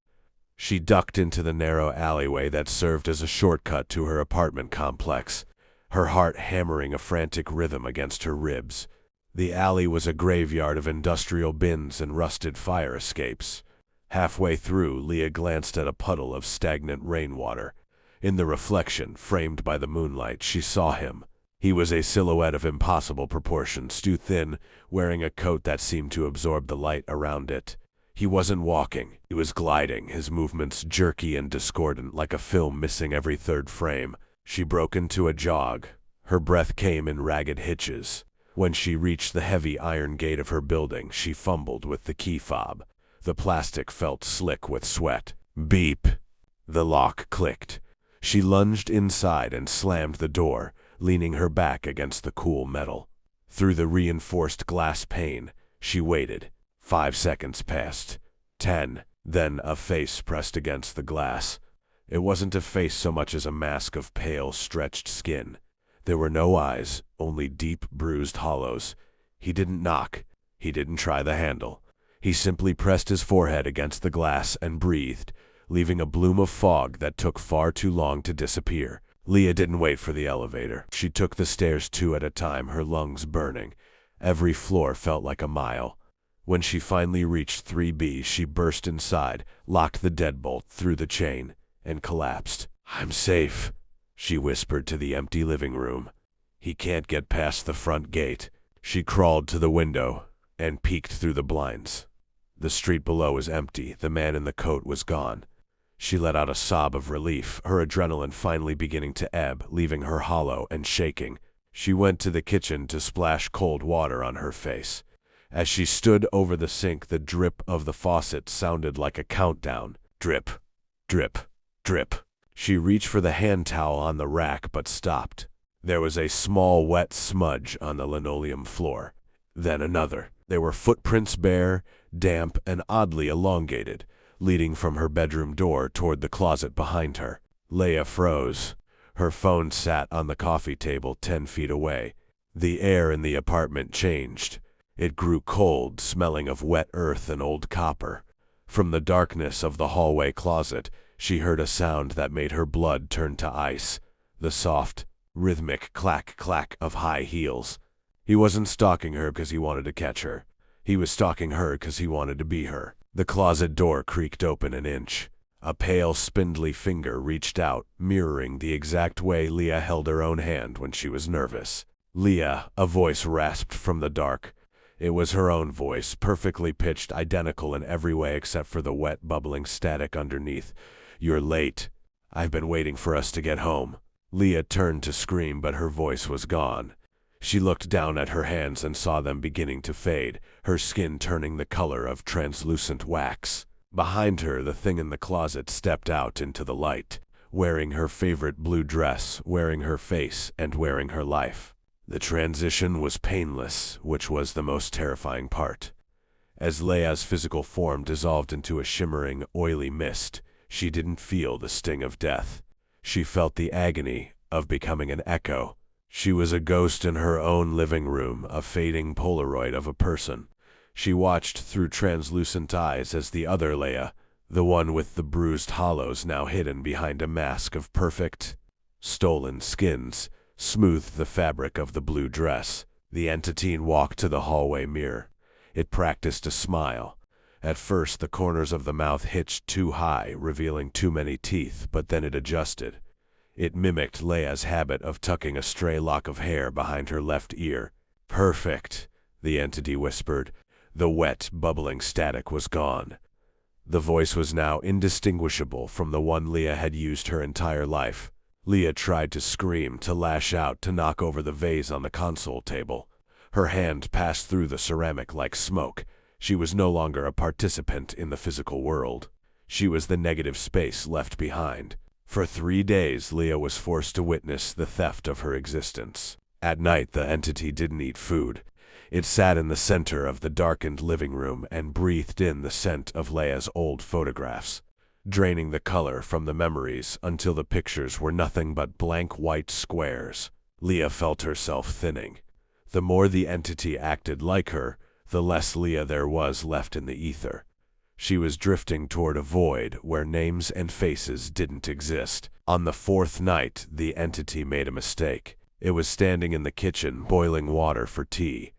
Speaker 1: She ducked into the narrow alleyway that served as a shortcut to her apartment complex, her heart hammering a frantic rhythm against her ribs. The alley was a graveyard of industrial bins and rusted fire escapes. Halfway through, Leah glanced at a puddle of stagnant rainwater. In the reflection, framed by the moonlight, she saw him. He was a silhouette of impossible proportions, too thin, wearing a coat that seemed to absorb the light around it. He wasn't walking, he was gliding, his movements jerky and discordant, like a film missing every third frame. She broke into a jog. Her breath came in ragged hitches. When she reached the heavy iron gate of her building, she fumbled with the key fob. The plastic felt slick with sweat. Beep! The lock clicked. She lunged inside and slammed the door, leaning her back against the cool metal. Through the reinforced glass pane, she waited. 5 seconds passed. 10. Then a face pressed against the glass. It wasn't a face so much as a mask of pale, stretched skin. There were no eyes, only deep, bruised hollows. He didn't knock. He didn't try the handle. He simply pressed his forehead against the glass and breathed, leaving a bloom of fog that took far too long to disappear. Leah didn't wait for the elevator. She took the stairs 2 at a time, her lungs burning. Every floor felt like a mile. When she finally reached 3B, she burst inside, locked the deadbolt through the chain, and collapsed. "I'm safe," she whispered to the empty living room. "He can't get past the front gate." She crawled to the window and peeked through the blinds. The street below was empty. The man in the coat was gone. She let out a sob of relief, her adrenaline finally beginning to ebb, leaving her hollow and shaking. She went to the kitchen to splash cold water on her face. As she stood over the sink, the drip of the faucet sounded like a countdown. Drip, drip, drip. She reached for the hand towel on the rack but stopped. There was a small wet smudge on the linoleum floor. Then another. There were footprints, bare, damp, and oddly elongated, leading from her bedroom door toward the closet behind her. Leia froze. Her phone sat on the coffee table 10 feet away. The air in the apartment changed. It grew cold, smelling of wet earth and old copper. From the darkness of the hallway closet, she heard a sound that made her blood turn to ice. The soft, rhythmic clack-clack of high heels. He wasn't stalking her because he wanted to catch her. He was stalking her because he wanted to be her. The closet door creaked open an inch. A pale, spindly finger reached out, mirroring the exact way Leah held her own hand when she was nervous. "Leah," a voice rasped from the dark. It was her own voice, perfectly pitched, identical in every way except for the wet, bubbling static underneath. "You're late. I've been waiting for us to get home." Leah turned to scream, but her voice was gone. She looked down at her hands and saw them beginning to fade, her skin turning the color of translucent wax. Behind her, the thing in the closet stepped out into the light, wearing her favorite blue dress, wearing her face, and wearing her life. The transition was painless, which was the most terrifying part. As Leia's physical form dissolved into a shimmering, oily mist, she didn't feel the sting of death. She felt the agony of becoming an echo. She was a ghost in her own living room, a fading Polaroid of a person. She watched through translucent eyes as the other Leia, the one with the bruised hollows now hidden behind a mask of perfect, stolen skins, smoothed the fabric of the blue dress. The entity walked to the hallway mirror. It practiced a smile. At first, the corners of the mouth hitched too high, revealing too many teeth, but then it adjusted. It mimicked Leia's habit of tucking a stray lock of hair behind her left ear. "Perfect," the entity whispered. The wet, bubbling static was gone. The voice was now indistinguishable from the one Leah had used her entire life. Leah tried to scream, to lash out, to knock over the vase on the console table. Her hand passed through the ceramic like smoke. She was no longer a participant in the physical world. She was the negative space left behind. For 3 days, Leah was forced to witness the theft of her existence. At night, the entity didn't eat food. It sat in the center of the darkened living room and breathed in the scent of Leia's old photographs. draining the color from the memories until the pictures were nothing but blank white squares. Leah felt herself thinning. The more the entity acted like her, the less Leah there was left in the ether. She was drifting toward a void where names and faces didn't exist. On the fourth night, the entity made a mistake. It was standing in the kitchen, boiling water for tea.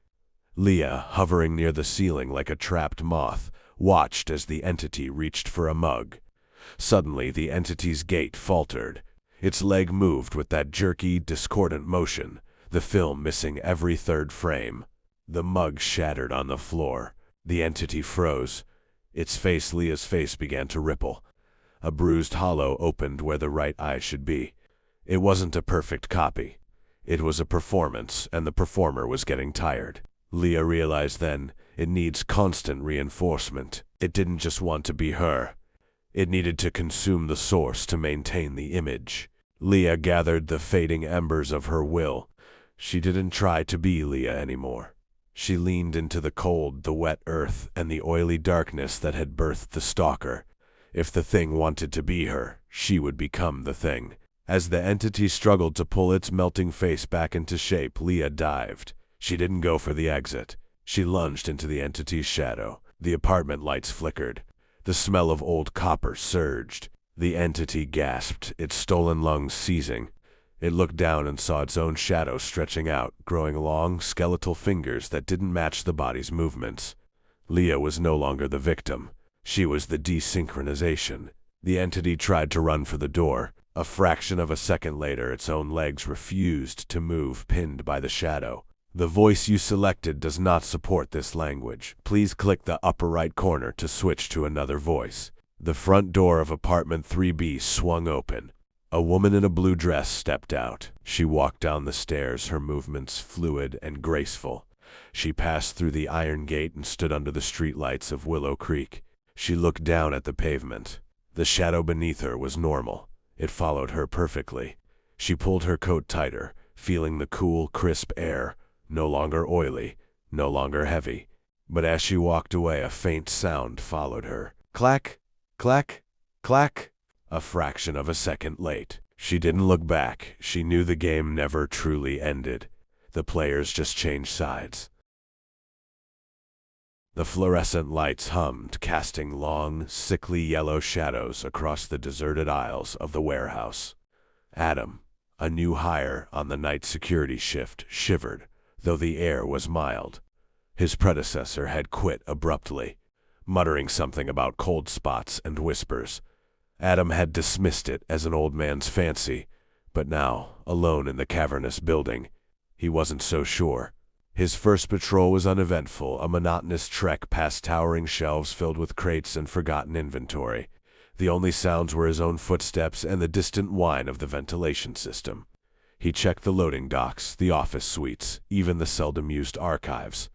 Speaker 1: Leah, hovering near the ceiling like a trapped moth, watched as the entity reached for a mug. Suddenly, the entity's gait faltered. Its leg moved with that jerky, discordant motion, the film missing every third frame. The mug shattered on the floor. The entity froze. Leah's face began to ripple. A bruised hollow opened where the right eye should be. It wasn't a perfect copy. It was a performance, and the performer was getting tired. Leah realized then, it needs constant reinforcement. It didn't just want to be her. It needed to consume the source to maintain the image. Leah gathered the fading embers of her will. She didn't try to be Leah anymore. She leaned into the cold, the wet earth, and the oily darkness that had birthed the stalker. If the thing wanted to be her, she would become the thing. As the entity struggled to pull its melting face back into shape, Leah dived. She didn't go for the exit. She lunged into the entity's shadow. The apartment lights flickered. The smell of old copper surged. The entity gasped, its stolen lungs seizing. It looked down and saw its own shadow stretching out, growing long, skeletal fingers that didn't match the body's movements. Leah was no longer the victim. She was the desynchronization. The entity tried to run for the door. A fraction of a second later, its own legs refused to move, pinned by the shadow. The voice you selected does not support this language. Please click the upper right corner to switch to another voice. The front door of apartment 3B swung open. A woman in a blue dress stepped out. She walked down the stairs, her movements fluid and graceful. She passed through the iron gate and stood under the streetlights of Willow Creek. She looked down at the pavement. The shadow beneath her was normal. It followed her perfectly. She pulled her coat tighter, feeling the cool, crisp air, no longer oily, no longer heavy. But as she walked away, a faint sound followed her. Clack, clack, clack. A fraction of a second late. She didn't look back. She knew the game never truly ended. The players just changed sides. The fluorescent lights hummed, casting long, sickly yellow shadows across the deserted aisles of the warehouse. Adam, a new hire on the night security shift, shivered, though the air was mild. His predecessor had quit abruptly, muttering something about cold spots and whispers. Adam had dismissed it as an old man's fancy, but now, alone in the cavernous building, he wasn't so sure. His first patrol was uneventful, a monotonous trek past towering shelves filled with crates and forgotten inventory. The only sounds were his own footsteps and the distant whine of the ventilation system. He checked the loading docks, the office suites, even the seldom-used archives.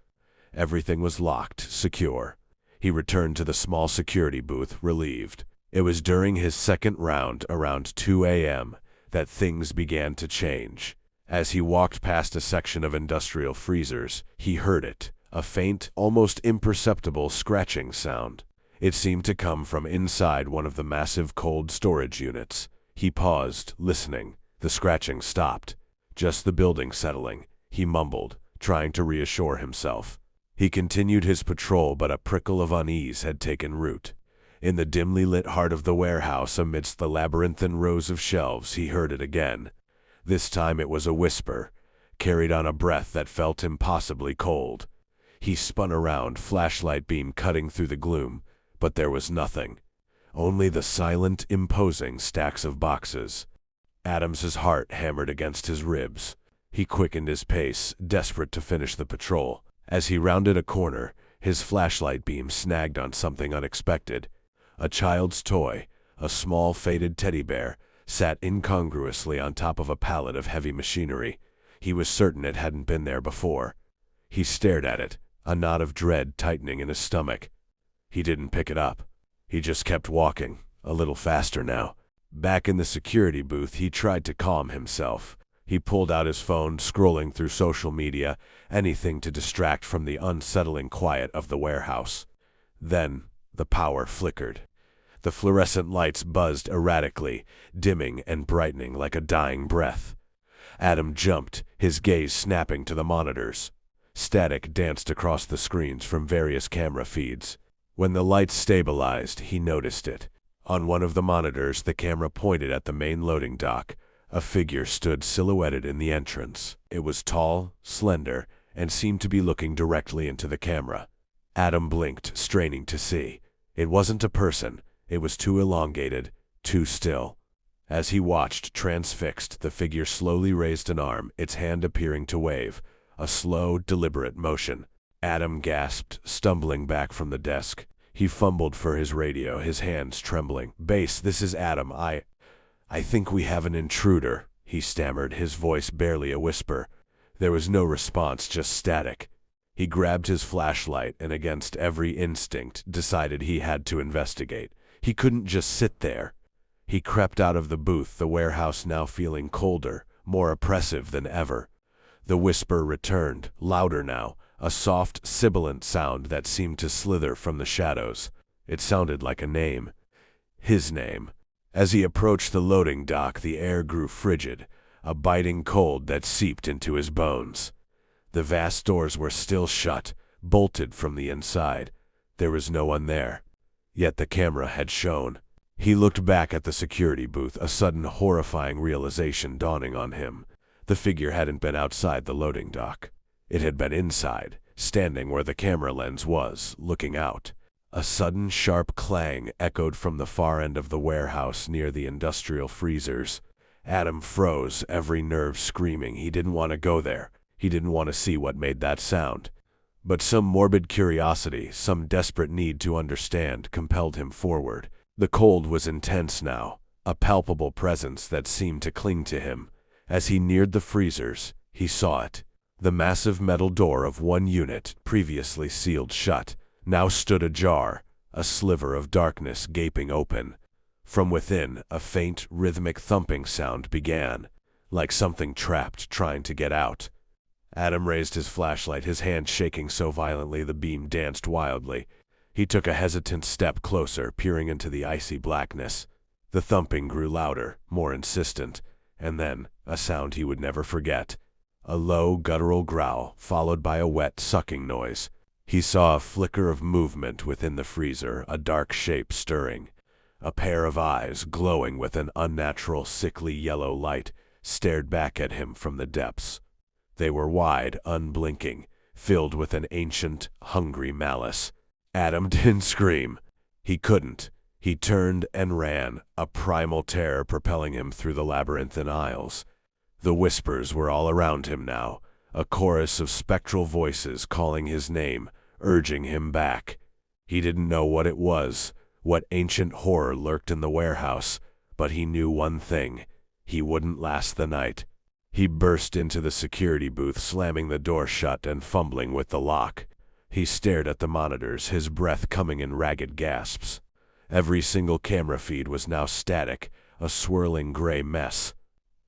Speaker 1: Everything was locked, secure. He returned to the small security booth, relieved. It was during his second round, around 2 a.m., that things began to change. As he walked past a section of industrial freezers, he heard it, a faint, almost imperceptible scratching sound. It seemed to come from inside one of the massive cold storage units. He paused, listening. The scratching stopped. Just the building settling, he mumbled, trying to reassure himself. He continued his patrol, but a prickle of unease had taken root. In the dimly lit heart of the warehouse, amidst the labyrinthine rows of shelves, he heard it again. This time it was a whisper, carried on a breath that felt impossibly cold. He spun around, flashlight beam cutting through the gloom, but there was nothing. Only the silent, imposing stacks of boxes. Adams's heart hammered against his ribs. He quickened his pace, desperate to finish the patrol. As he rounded a corner, his flashlight beam snagged on something unexpected. A child's toy, a small faded teddy bear, sat incongruously on top of a pallet of heavy machinery. He was certain it hadn't been there before. He stared at it, a knot of dread tightening in his stomach. He didn't pick it up. He just kept walking, a little faster now. Back in the security booth, he tried to calm himself. He pulled out his phone, scrolling through social media, anything to distract from the unsettling quiet of the warehouse. Then, the power flickered. The fluorescent lights buzzed erratically, dimming and brightening like a dying breath. Adam jumped, his gaze snapping to the monitors. Static danced across the screens from various camera feeds. When the lights stabilized, he noticed it. On one of the monitors, the camera pointed at the main loading dock. A figure stood silhouetted in the entrance. It was tall, slender, and seemed to be looking directly into the camera. Adam blinked, straining to see. It wasn't a person. It was too elongated, too still. As he watched, transfixed, the figure slowly raised an arm, its hand appearing to wave. A slow, deliberate motion. Adam gasped, stumbling back from the desk. He fumbled for his radio, his hands trembling. "Base, this is Adam. I think we have an intruder," he stammered, his voice barely a whisper. There was no response, just static. He grabbed his flashlight and, against every instinct, decided he had to investigate. He couldn't just sit there. He crept out of the booth, the warehouse now feeling colder, more oppressive than ever. The whisper returned, louder now, a soft, sibilant sound that seemed to slither from the shadows. It sounded like a name. His name. As he approached the loading dock, the air grew frigid, a biting cold that seeped into his bones. The vast doors were still shut, bolted from the inside. There was no one there. Yet the camera had shown. He looked back at the security booth, a sudden horrifying realization dawning on him. The figure hadn't been outside the loading dock. It had been inside, standing where the camera lens was, looking out. A sudden sharp clang echoed from the far end of the warehouse near the industrial freezers. Adam froze, every nerve screaming. He didn't want to go there. He didn't want to see what made that sound. But some morbid curiosity, some desperate need to understand, compelled him forward. The cold was intense now, a palpable presence that seemed to cling to him. As he neared the freezers, he saw it. The massive metal door of one unit, previously sealed shut, now stood ajar, a sliver of darkness gaping open. From within, a faint, rhythmic thumping sound began, like something trapped trying to get out. Adam raised his flashlight, his hand shaking so violently the beam danced wildly. He took a hesitant step closer, peering into the icy blackness. The thumping grew louder, more insistent, and then, a sound he would never forget. A low, guttural growl, followed by a wet, sucking noise. He saw a flicker of movement within the freezer, a dark shape stirring. A pair of eyes, glowing with an unnatural, sickly yellow light, stared back at him from the depths. They were wide, unblinking, filled with an ancient, hungry malice. Adam didn't scream. He couldn't. He turned and ran, a primal terror propelling him through the labyrinthine aisles. The whispers were all around him now, a chorus of spectral voices calling his name, urging him back. He didn't know what it was, what ancient horror lurked in the warehouse, but he knew one thing: he wouldn't last the night. He burst into the security booth, slamming the door shut and fumbling with the lock. He stared at the monitors, his breath coming in ragged gasps. Every single camera feed was now static, a swirling gray mess.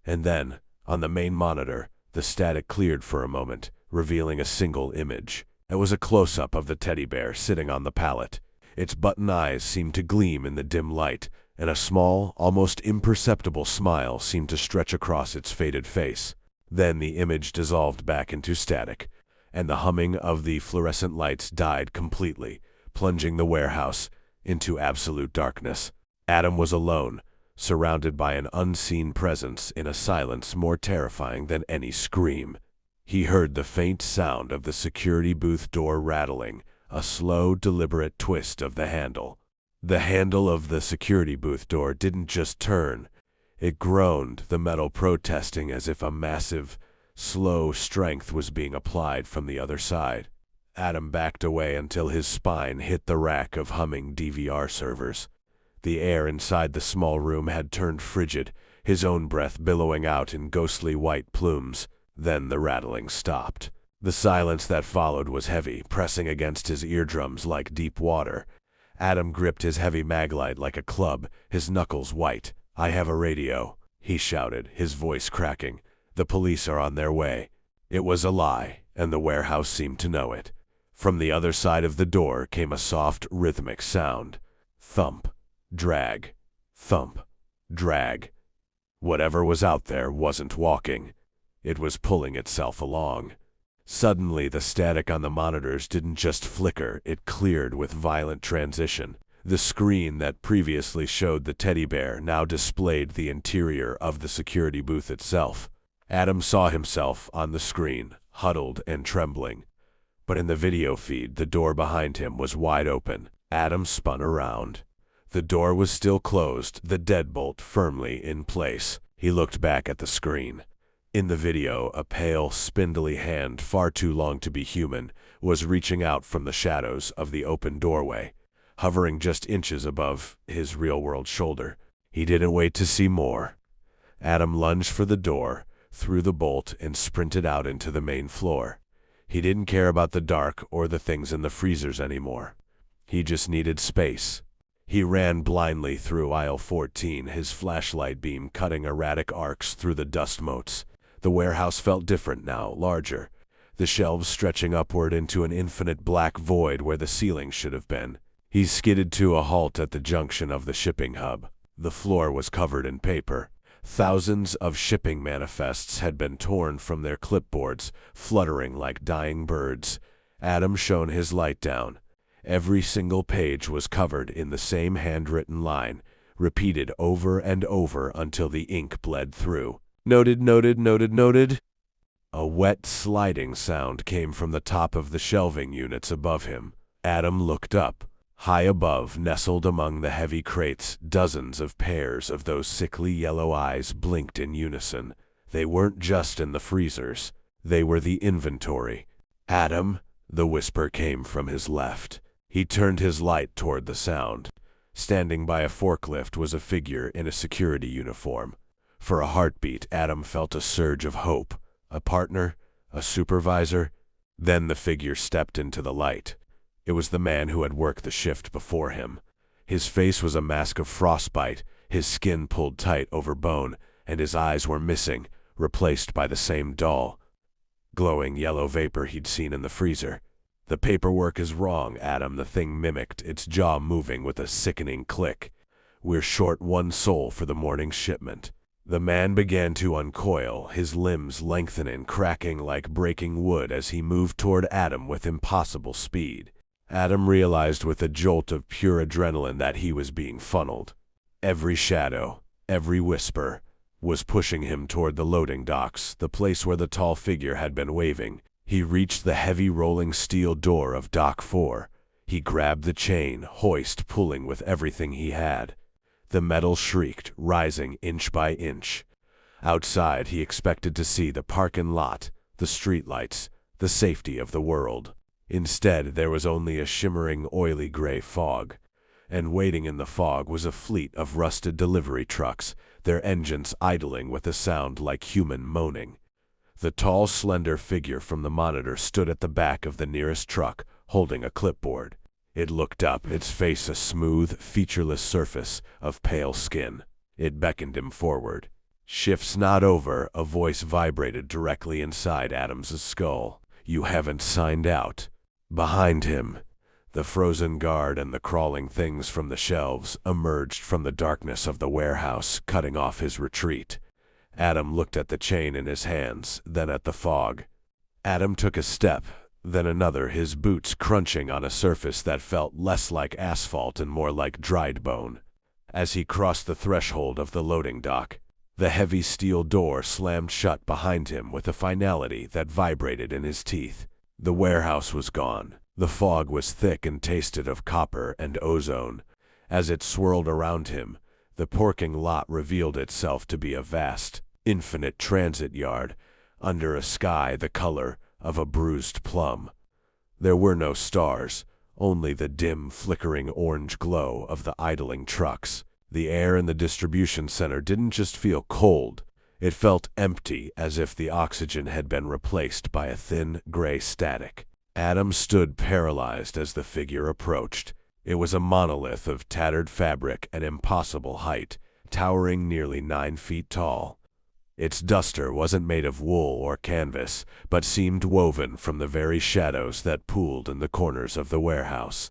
Speaker 1: And then, on the main monitor, the static cleared for a moment, revealing a single image. It was a close-up of the teddy bear sitting on the pallet. Its button eyes seemed to gleam in the dim light, and a small, almost imperceptible smile seemed to stretch across its faded face. Then the image dissolved back into static, and the humming of the fluorescent lights died completely, plunging the warehouse into absolute darkness. Adam was alone, surrounded by an unseen presence in a silence more terrifying than any scream. He heard the faint sound of the security booth door rattling, a slow, deliberate twist of the handle. The handle of the security booth door didn't just turn. It groaned, the metal protesting as if a massive, slow strength was being applied from the other side. Adam backed away until his spine hit the rack of humming DVR servers. The air inside the small room had turned frigid, his own breath billowing out in ghostly white plumes. Then the rattling stopped. The silence that followed was heavy, pressing against his eardrums like deep water. Adam gripped his heavy maglite like a club, his knuckles white. "I have a radio," he shouted, his voice cracking. "The police are on their way." It was a lie, and the warehouse seemed to know it. From the other side of the door came a soft, rhythmic sound. Thump, Drag. Thump. Drag. Whatever was out there wasn't walking. It was pulling itself along. Suddenly, the static on the monitors didn't just flicker, it cleared with violent transition. The screen that previously showed the teddy bear now displayed the interior of the security booth itself. Adam saw himself on the screen, huddled and trembling. But in the video feed, the door behind him was wide open. Adam spun around. The door was still closed, the deadbolt firmly in place. He looked back at the screen. In the video, a pale, spindly hand, far too long to be human, was reaching out from the shadows of the open doorway, hovering just inches above his real-world shoulder. He didn't wait to see more. Adam lunged for the door, threw the bolt, and sprinted out into the main floor. He didn't care about the dark or the things in the freezers anymore. He just needed space. He ran blindly through aisle 14, his flashlight beam cutting erratic arcs through the dust motes. The warehouse felt different now, larger, the shelves stretching upward into an infinite black void where the ceiling should have been. He skidded to a halt at the junction of the shipping hub. The floor was covered in paper. Thousands of shipping manifests had been torn from their clipboards, fluttering like dying birds. Adam shone his light down. Every single page was covered in the same handwritten line, repeated over and over until the ink bled through. Noted, noted, noted, noted. A wet sliding sound came from the top of the shelving units above him. Adam looked up. High above, nestled among the heavy crates, dozens of pairs of those sickly yellow eyes blinked in unison. They weren't just in the freezers. They were the inventory. Adam, the whisper came from his left. He turned his light toward the sound. Standing by a forklift was a figure in a security uniform. For a heartbeat, Adam felt a surge of hope. A partner? A supervisor? Then the figure stepped into the light. It was the man who had worked the shift before him. His face was a mask of frostbite, his skin pulled tight over bone, and his eyes were missing, replaced by the same dull, glowing yellow vapor he'd seen in the freezer. The paperwork is wrong, Adam, the thing mimicked, its jaw moving with a sickening click. We're short one soul for the morning's shipment. The man began to uncoil, his limbs lengthening, cracking like breaking wood as he moved toward Adam with impossible speed. Adam realized with a jolt of pure adrenaline that he was being funneled. Every shadow, every whisper, was pushing him toward the loading docks, the place where the tall figure had been waving. He reached the heavy rolling steel door of Dock 4. He grabbed the chain, hoist pulling with everything he had. The metal shrieked, rising inch by inch. Outside, he expected to see the parking lot, the streetlights, the safety of the world. Instead, there was only a shimmering, oily gray fog. And waiting in the fog was a fleet of rusted delivery trucks, their engines idling with a sound like human moaning. The tall, slender figure from the monitor stood at the back of the nearest truck, holding a clipboard. It looked up, its face a smooth, featureless surface of pale skin. It beckoned him forward. "Shift's not over," a voice vibrated directly inside Adam's skull. "You haven't signed out." Behind him, the frozen guard and the crawling things from the shelves emerged from the darkness of the warehouse, cutting off his retreat. Adam looked at the chain in his hands, then at the fog. Adam took a step, then another, his boots crunching on a surface that felt less like asphalt and more like dried bone. As he crossed the threshold of the loading dock, the heavy steel door slammed shut behind him with a finality that vibrated in his teeth. The warehouse was gone. The fog was thick and tasted of copper and ozone. As it swirled around him, the parking lot revealed itself to be a vast, infinite transit yard, under a sky the color of a bruised plum. There were no stars, only the dim, flickering orange glow of the idling trucks. The air in the distribution center didn't just feel cold, it felt empty, as if the oxygen had been replaced by a thin, gray static. Adam stood paralyzed as the figure approached. It was a monolith of tattered fabric and impossible height, towering nearly 9 feet tall. Its duster wasn't made of wool or canvas, but seemed woven from the very shadows that pooled in the corners of the warehouse.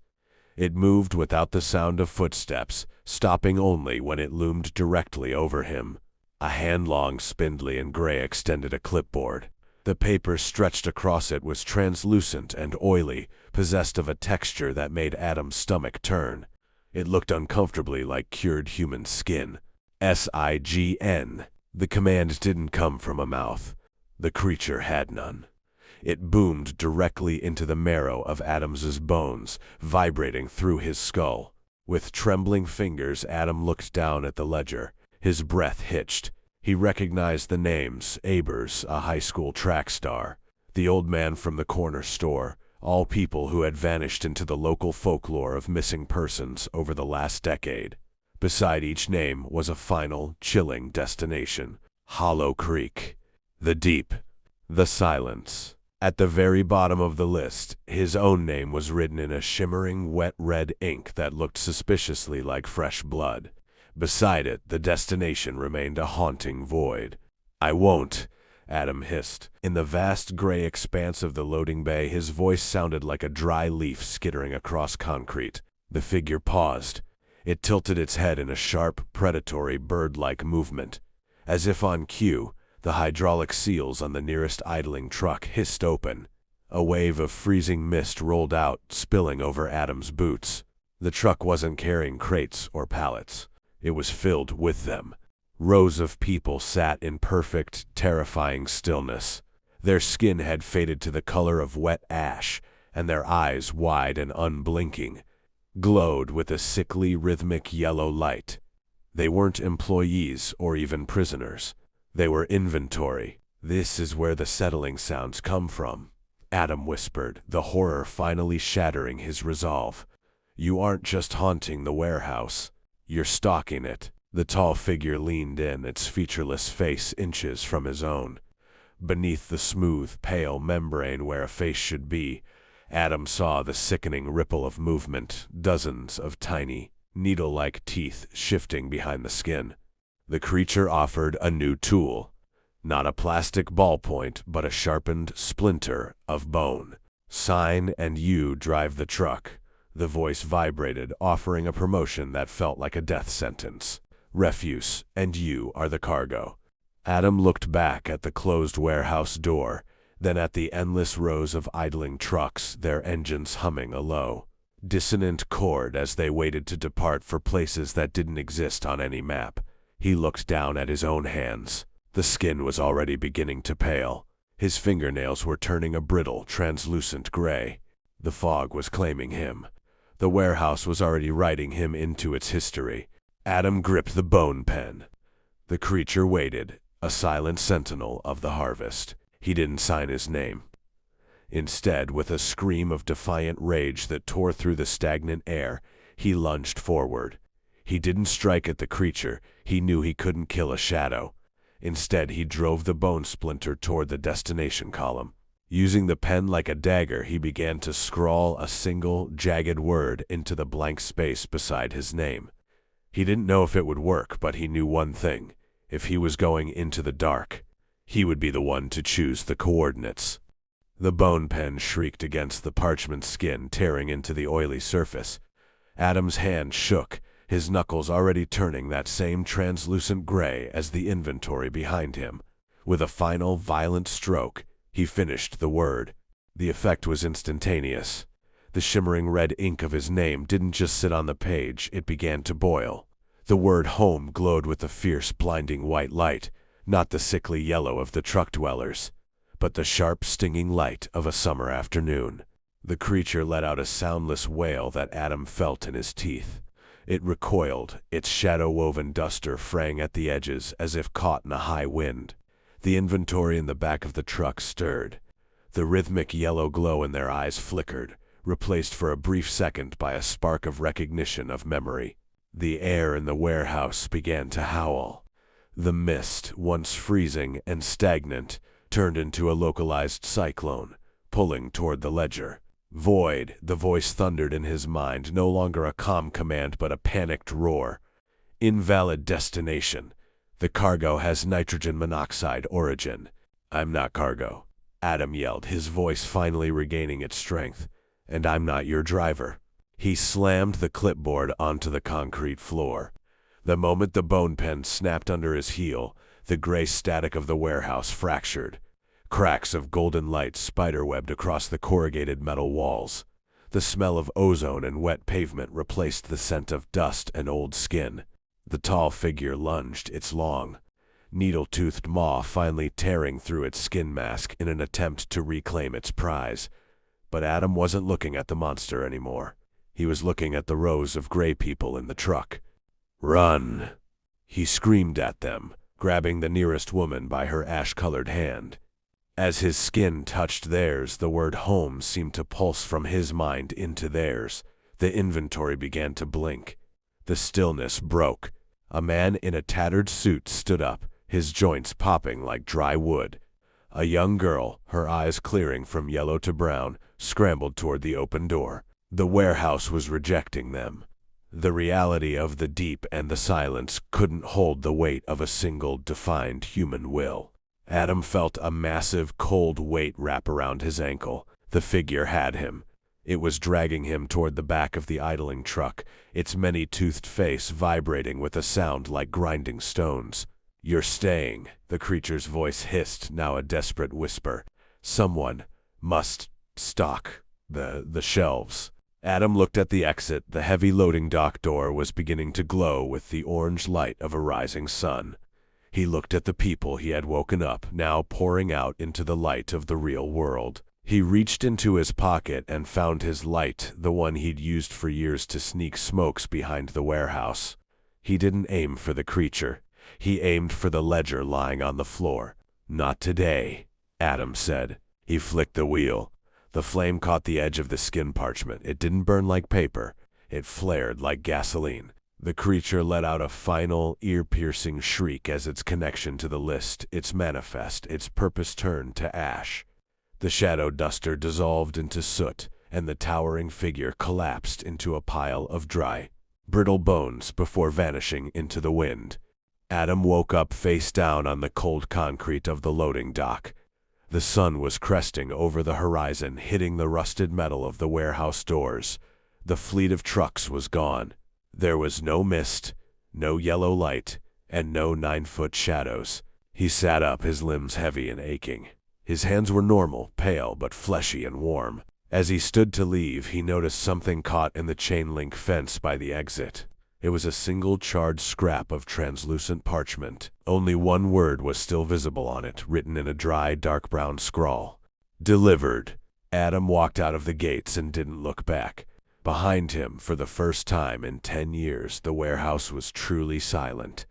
Speaker 1: It moved without the sound of footsteps, stopping only when it loomed directly over him. A hand long, spindly, and gray extended a clipboard. The paper stretched across it was translucent and oily, possessed of a texture that made Adam's stomach turn. It looked uncomfortably like cured human skin. SIGN. The command didn't come from a mouth. The creature had none. It boomed directly into the marrow of Adams's bones, vibrating through his skull. With trembling fingers, Adam looked down at the ledger. His breath hitched. He recognized the names: Abers, a high school track star; the old man from the corner store, all people who had vanished into the local folklore of missing persons over the last decade. Beside each name was a final, chilling destination: Hollow Creek. The deep. The silence. At the very bottom of the list, his own name was written in a shimmering, wet red ink that looked suspiciously like fresh blood. Beside it, the destination remained a haunting void. "I won't," Adam hissed. In the vast gray expanse of the loading bay, his voice sounded like a dry leaf skittering across concrete. The figure paused. It tilted its head in a sharp, predatory, bird-like movement. As if on cue, the hydraulic seals on the nearest idling truck hissed open. A wave of freezing mist rolled out, spilling over Adam's boots. The truck wasn't carrying crates or pallets. It was filled with them. Rows of people sat in perfect, terrifying stillness. Their skin had faded to the color of wet ash, and their eyes, wide and unblinking, glowed with a sickly, rhythmic yellow light. They weren't employees or even prisoners. They were inventory. "This is where the settling sounds come from," Adam whispered, the horror finally shattering his resolve. "You aren't just haunting the warehouse. You're stalking it." The tall figure leaned in, its featureless face inches from his own. Beneath the smooth, pale membrane where a face should be, Adam saw the sickening ripple of movement, dozens of tiny, needle-like teeth shifting behind the skin. The creature offered a new tool. Not a plastic ballpoint, but a sharpened splinter of bone. "Sign and you drive the truck." The voice vibrated, offering a promotion that felt like a death sentence. "Refuse, and you are the cargo." Adam looked back at the closed warehouse door, then at the endless rows of idling trucks, their engines humming a low, dissonant chord as they waited to depart for places that didn't exist on any map. He looked down at his own hands. The skin was already beginning to pale. His fingernails were turning a brittle, translucent gray. The fog was claiming him. The warehouse was already writing him into its history. Adam gripped the bone pen. The creature waited, a silent sentinel of the harvest. He didn't sign his name. Instead, with a scream of defiant rage that tore through the stagnant air, he lunged forward. He didn't strike at the creature. He knew he couldn't kill a shadow. Instead, he drove the bone splinter toward the destination column. Using the pen like a dagger, he began to scrawl a single, jagged word into the blank space beside his name. He didn't know if it would work, but he knew one thing. If he was going into the dark, he would be the one to choose the coordinates. The bone pen shrieked against the parchment skin, tearing into the oily surface. Adam's hand shook, his knuckles already turning that same translucent gray as the inventory behind him. With a final, violent stroke, he finished the word. The effect was instantaneous. The shimmering red ink of his name didn't just sit on the page, it began to boil. The word home glowed with a fierce, blinding white light, not the sickly yellow of the truck dwellers, but the sharp, stinging light of a summer afternoon. The creature let out a soundless wail that Adam felt in his teeth. It recoiled, its shadow-woven duster fraying at the edges as if caught in a high wind. The inventory in the back of the truck stirred. The rhythmic yellow glow in their eyes flickered, replaced for a brief second by a spark of recognition of memory. The air in the warehouse began to howl. The mist, once freezing and stagnant, turned into a localized cyclone, pulling toward the ledger. "Void," the voice thundered in his mind, no longer a calm command but a panicked roar. "Invalid destination. The cargo has nitrogen monoxide origin." "I'm not cargo," Adam yelled, his voice finally regaining its strength. "And I'm not your driver." He slammed the clipboard onto the concrete floor. The moment the bone pen snapped under his heel, the gray static of the warehouse fractured. Cracks of golden light spiderwebbed across the corrugated metal walls. The smell of ozone and wet pavement replaced the scent of dust and old skin. The tall figure lunged, its long, needle-toothed maw finally tearing through its skin mask in an attempt to reclaim its prize. But Adam wasn't looking at the monster anymore. He was looking at the rows of gray people in the truck. "Run!" he screamed at them, grabbing the nearest woman by her ash-colored hand. As his skin touched theirs, the word home seemed to pulse from his mind into theirs. The inventory began to blink. The stillness broke. A man in a tattered suit stood up, his joints popping like dry wood. A young girl, her eyes clearing from yellow to brown, scrambled toward the open door. The warehouse was rejecting them. The reality of the deep and the silence couldn't hold the weight of a single defined human will. Adam felt a massive, cold weight wrap around his ankle. The figure had him. It was dragging him toward the back of the idling truck, its many-toothed face vibrating with a sound like grinding stones. "You're staying," the creature's voice hissed, now a desperate whisper. "Someone must stock the shelves." Adam looked at the exit. The heavy loading dock door was beginning to glow with the orange light of a rising sun. He looked at the people he had woken up, now pouring out into the light of the real world. He reached into his pocket and found his light, the one he'd used for years to sneak smokes behind the warehouse. He didn't aim for the creature. He aimed for the ledger lying on the floor. "Not today," Adam said. He flicked the wheel. The flame caught the edge of the skin parchment. It didn't burn like paper. It flared like gasoline. The creature let out a final, ear-piercing shriek as its connection to the list, its manifest, its purpose turned to ash. The shadow duster dissolved into soot, and the towering figure collapsed into a pile of dry, brittle bones before vanishing into the wind. Adam woke up face down on the cold concrete of the loading dock. The sun was cresting over the horizon, hitting the rusted metal of the warehouse doors. The fleet of trucks was gone. There was no mist, no yellow light, and no 9-foot shadows. He sat up, his limbs heavy and aching. His hands were normal, pale but fleshy and warm. As he stood to leave, he noticed something caught in the chain-link fence by the exit. It was a single charred scrap of translucent parchment. Only one word was still visible on it, written in a dry, dark brown scrawl. "Delivered." Adam walked out of the gates and didn't look back. Behind him, for the first time in 10 years, the warehouse was truly silent.